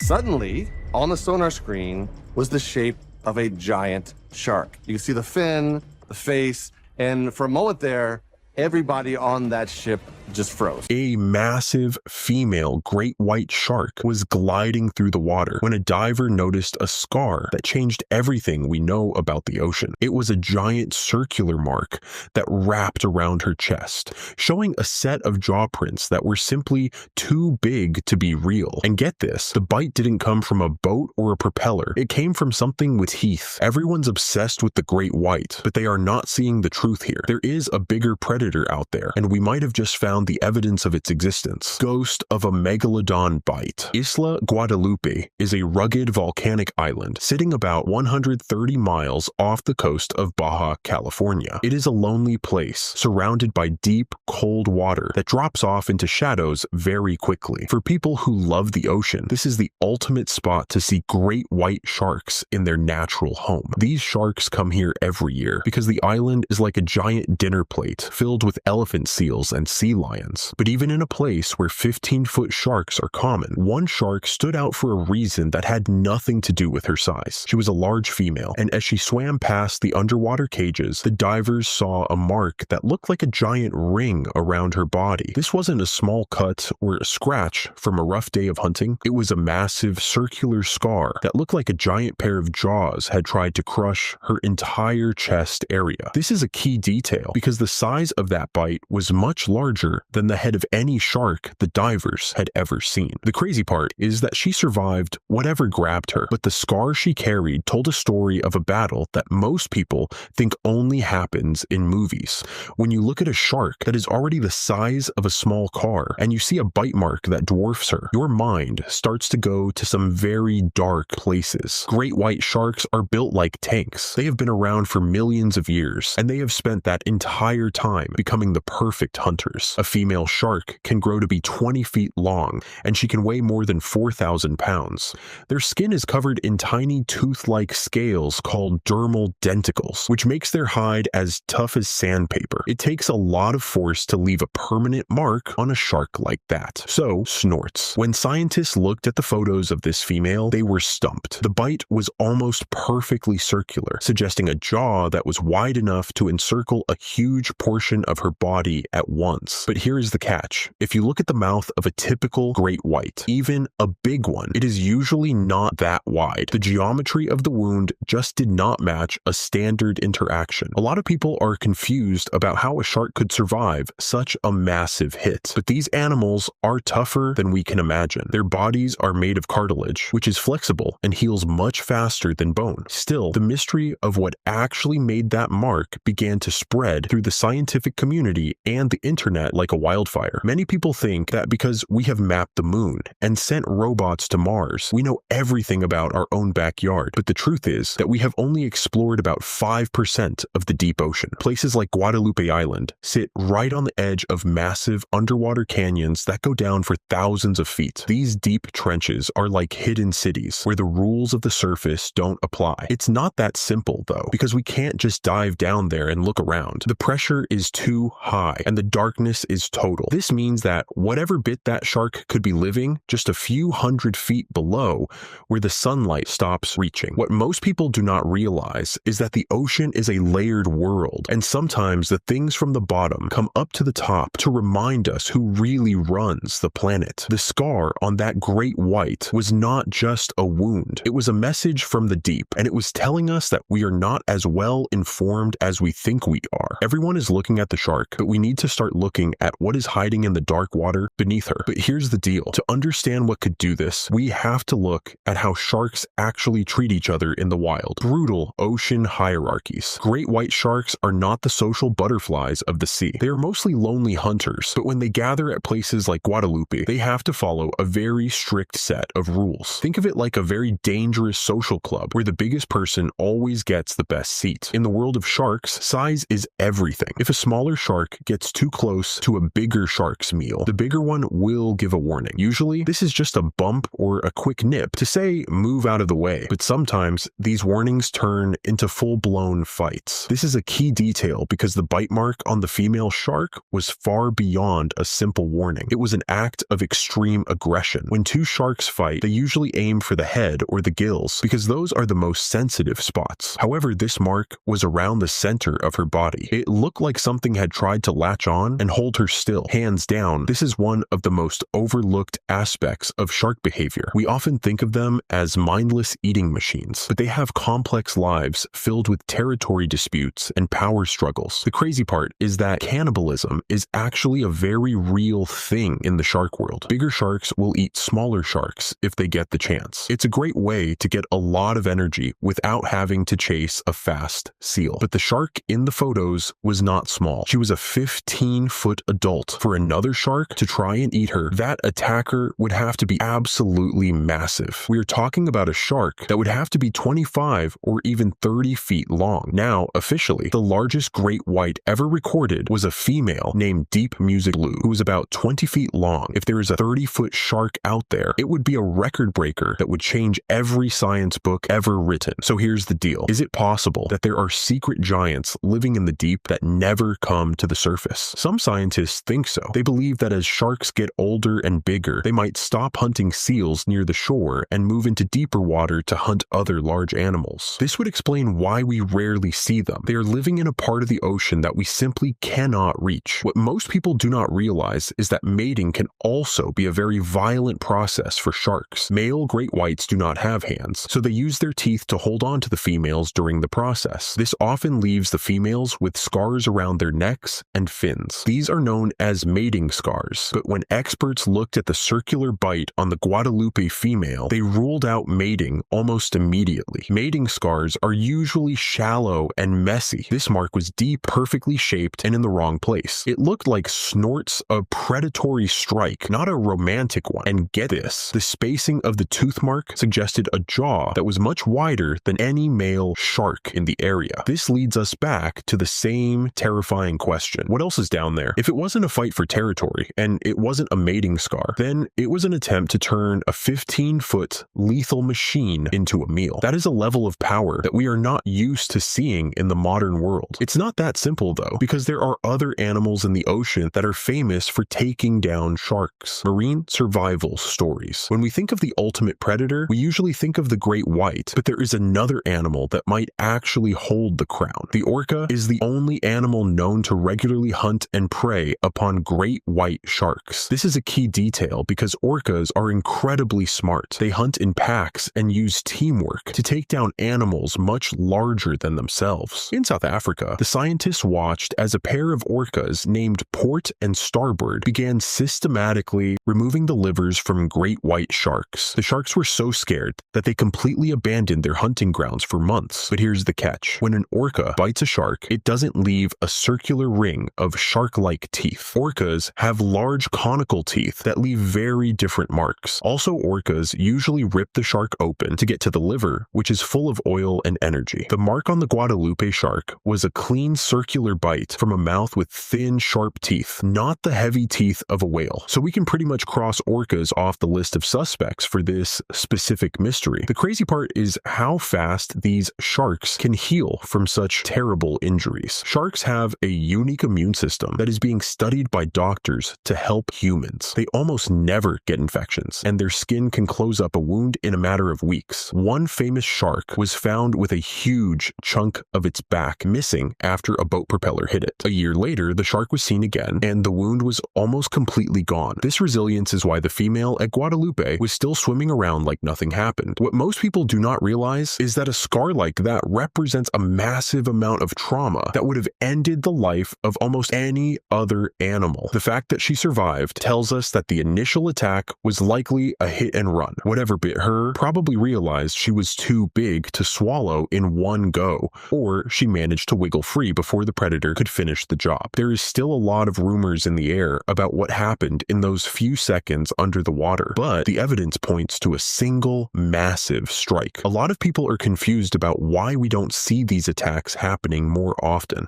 Suddenly, on the sonar screen was the shape of a giant shark. You can see the fin, the face, and for a moment there, everybody on that ship just froze. A massive female great white shark was gliding through the water when a diver noticed a scar that changed everything we know about the ocean. It was a giant circular mark that wrapped around her chest, showing a set of jaw prints that were simply too big to be real. And get this, the bite didn't come from a boat or a propeller. It came from something with teeth. Everyone's obsessed with the great white, but they are not seeing the truth here. There is a bigger predator out there, and we might have just found the evidence of its existence. Ghost of a megalodon bite. Isla Guadalupe is a rugged volcanic island sitting about 130 miles off the coast of Baja California. It is a lonely place surrounded by deep, cold water that drops off into shadows very quickly. For people who love the ocean, this is the ultimate spot to see great white sharks in their natural home. These sharks come here every year because the island is like a giant dinner plate filled with elephant seals and sea lions. But even in a place where 15-foot sharks are common, one shark stood out for a reason that had nothing to do with her size. She was a large female, and as she swam past the underwater cages, the divers saw a mark that looked like a giant ring around her body. This wasn't a small cut or a scratch from a rough day of hunting. It was a massive circular scar that looked like a giant pair of jaws had tried to crush her entire chest area. This is a key detail because the size of that bite was much larger than the head of any shark the divers had ever seen. The crazy part is that she survived whatever grabbed her, but the scar she carried told a story of a battle that most people think only happens in movies. When you look at a shark that is already the size of a small car and you see a bite mark that dwarfs her, your mind starts to go to some very dark places. Great white sharks are built like tanks. They have been around for millions of years, and they have spent that entire time becoming the perfect hunters. A female shark can grow to be 20 feet long, and she can weigh more than 4,000 pounds. Their skin is covered in tiny tooth-like scales called dermal denticles, which makes their hide as tough as sandpaper. It takes a lot of force to leave a permanent mark on a shark like that. So, snorts. When scientists looked at the photos of this female, they were stumped. The bite was almost perfectly circular, suggesting a jaw that was wide enough to encircle a huge portion of her body at once. But here is the catch. If you look at the mouth of a typical great white, even a big one, it is usually not that wide. The geometry of the wound just did not match a standard interaction. A lot of people are confused about how a shark could survive such a massive hit. But these animals are tougher than we can imagine. Their bodies are made of cartilage, which is flexible and heals much faster than bone. Still, the mystery of what actually made that mark began to spread through the scientific community and the internet like a wildfire. Many people think that because we have mapped the moon and sent robots to Mars, we know everything about our own backyard. But the truth is that we have only explored about 5% of the deep ocean. Places like Guadalupe Island sit right on the edge of massive underwater canyons that go down for thousands of feet. These deep trenches are like hidden cities where the rules of the surface don't apply. It's not that simple though, because we can't just dive down there and look around. The pressure is too high and the darkness is total. This means that whatever bit that shark could be living just a few hundred feet below where the sunlight stops reaching. What most people do not realize is that the ocean is a layered world, and sometimes the things from the bottom come up to the top to remind us who really runs the planet. The scar on that great white was not just a wound. It was a message from the deep, and it was telling us that we are not as well informed as we think we are. Everyone is looking at the shark, but we need to start looking at what is hiding in the dark water beneath her. But here's the deal. To understand what could do this, we have to look at how sharks actually treat each other in the wild. Brutal ocean hierarchies. Great white sharks are not the social butterflies of the sea. They are mostly lonely hunters, but when they gather at places like Guadalupe, they have to follow a very strict set of rules. Think of it like a very dangerous social club where the biggest person always gets the best seat. In the world of sharks, size is everything. If a smaller shark gets too close to a bigger shark's meal, the bigger one will give a warning. Usually, this is just a bump or a quick nip to say move out of the way, but sometimes these warnings turn into full-blown fights. This is a key detail because the bite mark on the female shark was far beyond a simple warning. It was an act of extreme aggression. When two sharks fight, they usually aim for the head or the gills because those are the most sensitive spots. However, this mark was around the center of her body. It looked like something had tried to latch on and hold her still. Hands down, this is one of the most overlooked aspects of shark behavior. We often think of them as mindless eating machines, but they have complex lives filled with territory disputes and power struggles. The crazy part is that cannibalism is actually a very real thing in the shark world. Bigger sharks will eat smaller sharks if they get the chance. It's a great way to get a lot of energy without having to chase a fast seal. But the shark in the photos was not small. She was a 15-foot adult. For another shark to try and eat her, that attacker would have to be absolutely massive. We are talking about a shark that would have to be 25 or even 30 feet long. Now, officially, the largest great white ever recorded was a female named Deep Music Blue, who was about 20 feet long. If there is a 30-foot shark out there, it would be a record breaker that would change every science book ever written. So here's the deal. Is it possible that there are secret giants living in the deep that never come to the surface? Some scientists think so. They believe that as sharks get older and bigger, they might stop hunting seals near the shore and move into deeper water to hunt other large animals. This would explain why we rarely see them. They are living in a part of the ocean that we simply cannot reach. What most people do not realize is that mating can also be a very violent process for sharks. Male great whites do not have hands, so they use their teeth to hold on to the females during the process. This often leaves the females with scars around their necks and fins. These are known as mating scars, but when experts looked at the circular bite on the Guadalupe female, they ruled out mating almost immediately. Mating scars are usually shallow and messy. This mark was deep, perfectly shaped, and in the wrong place. It looked like snorts a predatory strike, not a romantic one. And get this, the spacing of the tooth mark suggested a jaw that was much wider than any male shark in the area. This leads us back to the same terrifying question. What else is down there? If it wasn't a fight for territory, and it wasn't a mating scar, then it was an attempt to turn a 15-foot lethal machine into a meal. That is a level of power that we are not used to seeing in the modern world. It's not that simple though, because there are other animals in the ocean that are famous for taking down sharks. Marine survival stories. When we think of the ultimate predator, we usually think of the great white, but there is another animal that might actually hold the crown. The orca is the only animal known to regularly hunt and prey upon great white sharks. This is a key detail because orcas are incredibly smart. They hunt in packs and use teamwork to take down animals much larger than themselves. In South Africa, the scientists watched as a pair of orcas named Port and Starboard began systematically removing the livers from great white sharks. The sharks were so scared that they completely abandoned their hunting grounds for months. But here's the catch. When an orca bites a shark, it doesn't leave a circular ring of shark-like teeth. Orcas have large conical teeth that leave very different marks. Also, orcas usually rip the shark open to get to the liver, which is full of oil and energy. The mark on the Guadalupe shark was a clean circular bite from a mouth with thin, sharp teeth, not the heavy teeth of a whale. So we can pretty much cross orcas off the list of suspects for this specific mystery. The crazy part is how fast these sharks can heal from such terrible injuries. Sharks have a unique immune system that is being studied by doctors to help humans. They almost never get infections, and their skin can close up a wound in a matter of weeks. One famous shark was found with a huge chunk of its back missing after a boat propeller hit it. A year later, the shark was seen again, and the wound was almost completely gone. This resilience is why the female at Guadalupe was still swimming around like nothing happened. What most people do not realize is that a scar like that represents a massive amount of trauma that would have ended the life of almost any other animal. The fact that she survived tells us that the initial attack was likely a hit and run. Whatever bit her probably realized she was too big to swallow in one go, or she managed to wiggle free before the predator could finish the job. There is still a lot of rumors in the air about what happened in those few seconds under the water, but the evidence points to a single massive strike. A lot of people are confused about why we don't see these attacks happening more often.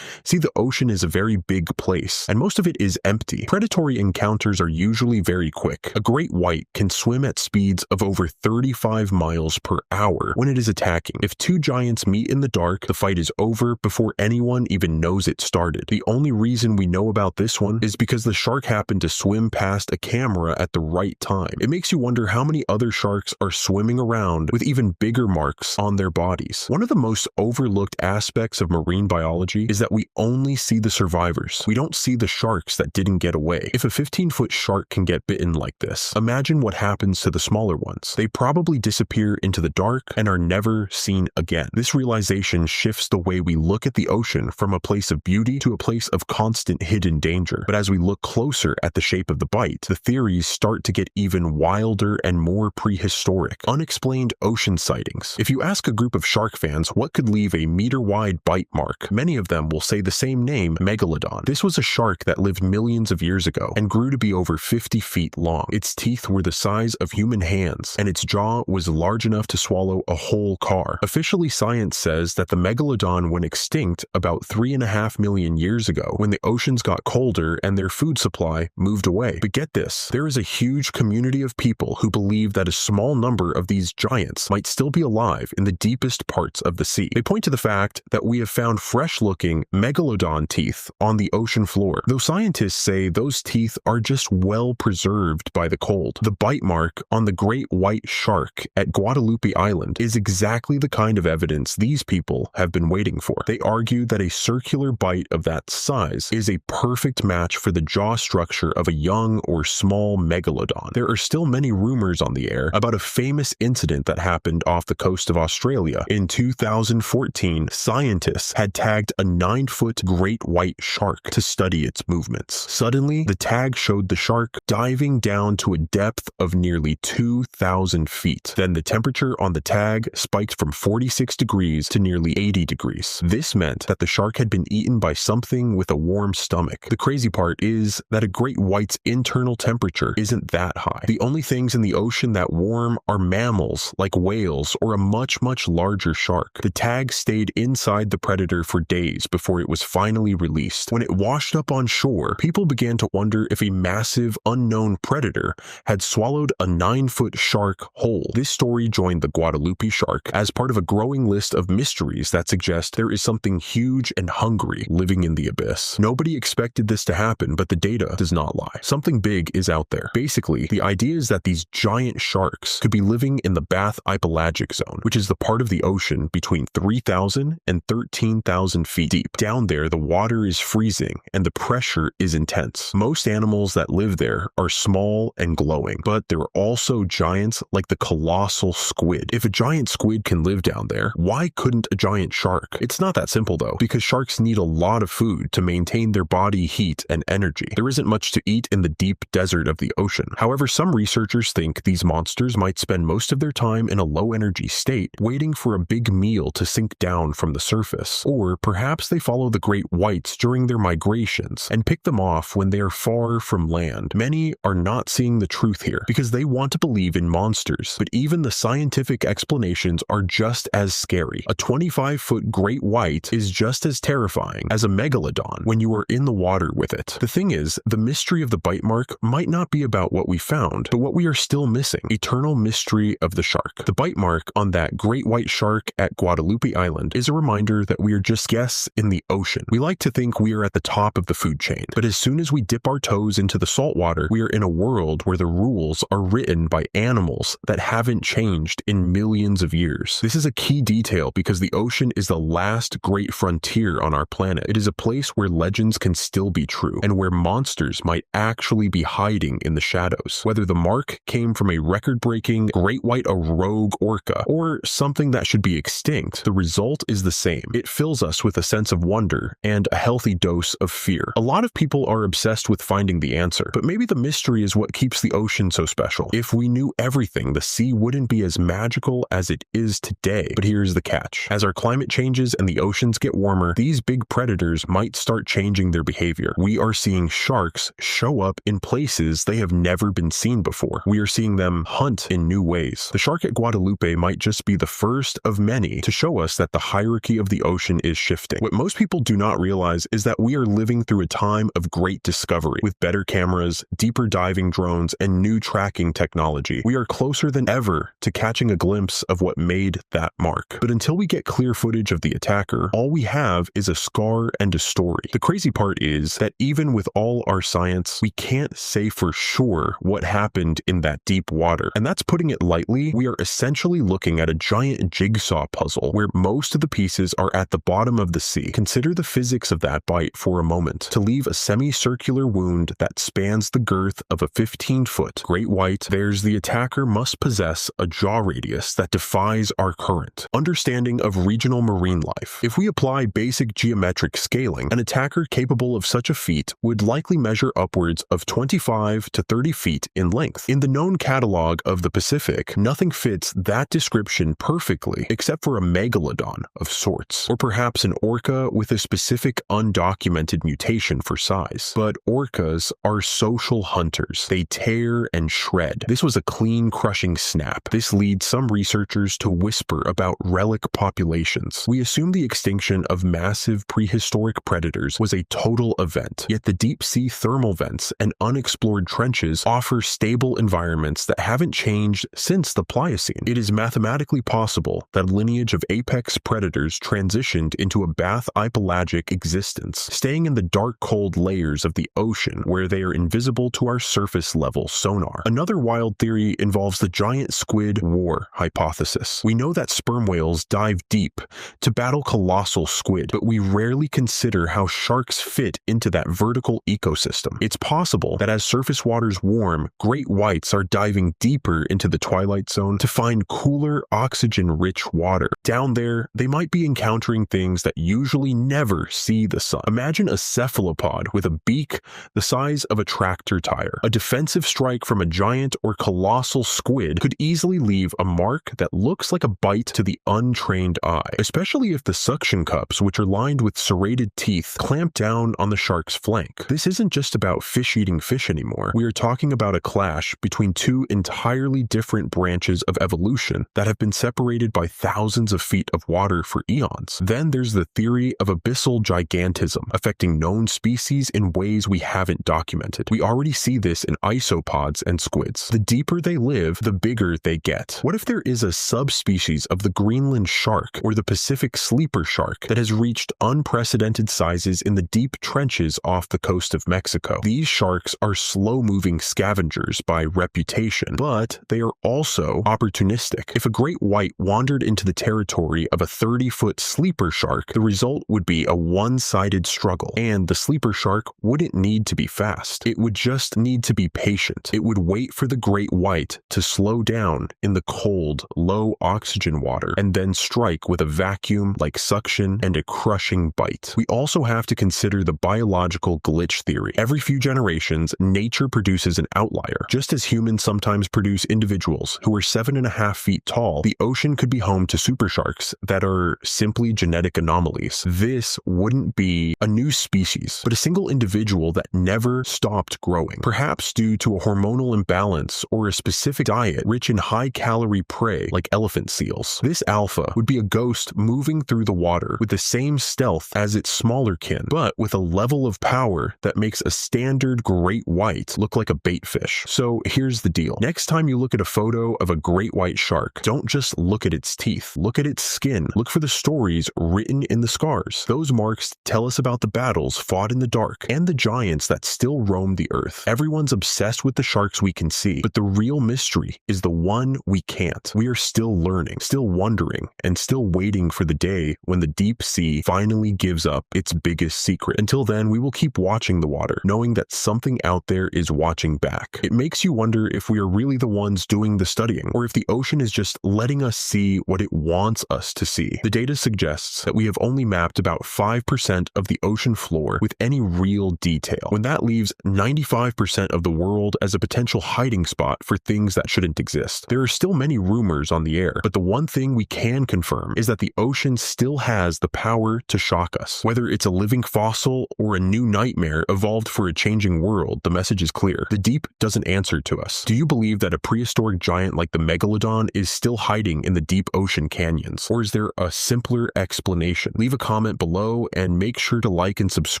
See, the ocean is a very big place, space, and most of it is empty. Predatory encounters are usually very quick. A great white can swim at speeds of over 35 miles per hour when it is attacking. If two giants meet in the dark, the fight is over before anyone even knows it started. The only reason we know about this one is because the shark happened to swim past a camera at the right time. It makes you wonder how many other sharks are swimming around with even bigger marks on their bodies. One of the most overlooked aspects of marine biology is that we only see the survivors. We don't see the sharks that didn't get away. If a 15-foot shark can get bitten like this, imagine what happens to the smaller ones. They probably disappear into the dark and are never seen again. This realization shifts the way we look at the ocean from a place of beauty to a place of constant hidden danger. But as we look closer at the shape of the bite, the theories start to get even wilder and more prehistoric. Unexplained ocean sightings. If you ask a group of shark fans what could leave a meter-wide bite mark, many of them will say the same name, megalodon. This was a shark that lived millions of years ago and grew to be over 50 feet long. Its teeth were the size of human hands, and its jaw was large enough to swallow a whole car. Officially, science says that the megalodon went extinct about 3.5 million years ago when the oceans got colder and their food supply moved away. But get this, there is a huge community of people who believe that a small number of these giants might still be alive in the deepest parts of the sea. They point to the fact that we have found fresh-looking megalodon teeth on the ocean floor, though scientists say those teeth are just well preserved by the cold. The bite mark on the great white shark at Guadalupe Island is exactly the kind of evidence these people have been waiting for. They argue that a circular bite of that size is a perfect match for the jaw structure of a young or small megalodon. There are still many rumors on the air about a famous incident that happened off the coast of Australia. In 2014, scientists had tagged a 9-foot great white shark to study its movements. Suddenly, the tag showed the shark diving down to a depth of nearly 2,000 feet. Then the temperature on the tag spiked from 46 degrees to nearly 80 degrees. This meant that the shark had been eaten by something with a warm stomach. The crazy part is that a great white's internal temperature isn't that high. The only things in the ocean that warm are mammals like whales or a much larger shark. The tag stayed inside the predator for days before it was finally released. When it washed up on shore, people began to wonder if a massive unknown predator had swallowed a 9-foot shark whole. This story joined the Guadalupe shark as part of a growing list of mysteries that suggest there is something huge and hungry living in the abyss. Nobody expected this to happen, but the data does not lie. Something big is out there. Basically, the idea is that these giant sharks could be living in the bathypelagic zone, which is the part of the ocean between 3,000 and 13,000 feet deep. Down there, the water is freezing and the pressure is intense. Most animals that live there are small and glowing, but there are also giants like the colossal squid. If a giant squid can live down there, why couldn't a giant shark? It's not that simple though, because sharks need a lot of food to maintain their body heat and energy. There isn't much to eat in the deep desert of the ocean. However, some researchers think these monsters might spend most of their time in a low-energy state, waiting for a big meal to sink down from the surface. Or perhaps they follow the great whites during their migrations and pick them off when they are far from land. Many are not seeing the truth here because they want to believe in monsters, but even the scientific explanations are just as scary. A 25-foot great white is just as terrifying as a megalodon when you are in the water with it. The thing is, the mystery of the bite mark might not be about what we found, but what we are still missing: eternal mystery of the shark. The bite mark on that great white shark at Guadalupe Island is a reminder that we are just guests in the ocean. We like to think we are at the top of the food chain, but as soon as we dip our toes into the salt water, we are in a world where the rules are written by animals that haven't changed in millions of years. This is a key detail because the ocean is the last great frontier on our planet. It is a place where legends can still be true and where monsters might actually be hiding in the shadows. Whether the mark came from a record-breaking great white, a rogue orca, or something that should be extinct, the result is the same. It fills us with a sense of wonder and a healthy dose of fear. A lot of people are obsessed with finding the answer, but maybe the mystery is what keeps the ocean so special. If we knew everything, the sea wouldn't be as magical as it is today. But here's the catch. As our climate changes and the oceans get warmer, these big predators might start changing their behavior. We are seeing sharks show up in places they have never been seen before. We are seeing them hunt in new ways. The shark at Guadalupe might just be the first of many to show us that the hierarchy of the ocean is shifting. What most people do not realize is that we are living through through a time of great discovery. With better cameras, deeper diving drones, and new tracking technology, we are closer than ever to catching a glimpse of what made that mark. But until we get clear footage of the attacker, all we have is a scar and a story. The crazy part is that even with all our science, we can't say for sure what happened in that deep water. And that's putting it lightly. We are essentially looking at a giant jigsaw puzzle where most of the pieces are at the bottom of the sea. Consider the physics of that bite for a moment. To leave a semicircular wound that spans the girth of a 15-foot great white, there's the attacker must possess a jaw radius that defies our current understanding of regional marine life. If we apply basic geometric scaling, an attacker capable of such a feat would likely measure upwards of 25 to 30 feet in length. In the known catalog of the Pacific, nothing fits that description perfectly except for a megalodon of sorts, or perhaps an orca with a specific undocumented mutation for size. But orcas are social hunters. They tear and shred. This was a clean, crushing snap. This leads some researchers to whisper about relic populations. We assume the extinction of massive prehistoric predators was a total event, yet the deep-sea thermal vents and unexplored trenches offer stable environments that haven't changed since the Pliocene. It is mathematically possible that a lineage of apex predators transitioned into a bathypelagic existence, staying in the dark, cold layers of the ocean where they are invisible to our surface-level sonar. Another wild theory involves the giant squid war hypothesis. We know that sperm whales dive deep to battle colossal squid, but we rarely consider how sharks fit into that vertical ecosystem. It's possible that as surface waters warm, great whites are diving deeper into the twilight zone to find cooler, oxygen-rich water. Down there, they might be encountering things that usually never see the sun. Imagine a cephalopod with a beak the size of a tractor tire. A defensive strike from a giant or colossal squid could easily leave a mark that looks like a bite to the untrained eye, especially if the suction cups, which are lined with serrated teeth, clamp down on the shark's flank. This isn't just about fish eating fish anymore. We are talking about a clash between two entirely different branches of evolution that have been separated by thousands of feet of water for eons. Then there's the theory of abyssal gigantism, affecting known species in ways we haven't documented. We already see this in isopods and squids. The deeper they live, the bigger they get. What if there is a subspecies of the Greenland shark or the Pacific sleeper shark that has reached unprecedented sizes in the deep trenches off the coast of Mexico? These sharks are slow-moving scavengers by reputation, but they are also opportunistic. If a great white wandered into the territory of a 30-foot sleeper shark, the result would be a one-sided struggle, and the sleeper shark wouldn't need to be fast. It would just need to be patient. It would wait for the great white to slow down in the cold, low oxygen water, and then strike with a vacuum-like suction and a crushing bite. We also have to consider the biological glitch theory. Every few generations, nature produces an outlier. Just as humans sometimes produce individuals who are 7.5 feet tall, the ocean could be home to super sharks that are simply genetic anomalies. This wouldn't be a new species, but a single individual that never stopped growing, perhaps due to a hormonal imbalance or a specific diet rich in high-calorie prey like elephant seals. This alpha would be a ghost moving through the water with the same stealth as its smaller kin, but with a level of power that makes a standard great white look like a bait fish. So here's the deal. Next time you look at a photo of a great white shark, don't just look at its teeth. Look at its skin. Look for the stories written in the scars. Those marks tell us about the battles fought in the dark and the giants that still roam the earth. Everyone's obsessed with the sharks we can see, but the real mystery is the one we can't. We are still learning, still wondering, and still waiting for the day when the deep sea finally gives up its biggest secret. Until then, we will keep watching the water, knowing that something out there is watching back. It makes you wonder if we are really the ones doing the studying, or if the ocean is just letting us see what it wants us to see. The data suggests that we have only mapped about 5% of the ocean floor with any real detail, when that leaves 95% of the world as a potential hiding spot for things that shouldn't exist. There are still many rumors on the air, but the one thing we can confirm is that the ocean still has the power to shock us. Whether it's a living fossil or a new nightmare evolved for a changing world, the message is clear. The deep doesn't answer to us. Do you believe that a prehistoric giant like the megalodon is still hiding in the deep ocean canyons? Or is there a simpler explanation? Leave a comment below and make sure to like and subscribe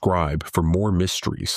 subscribe for more mysteries.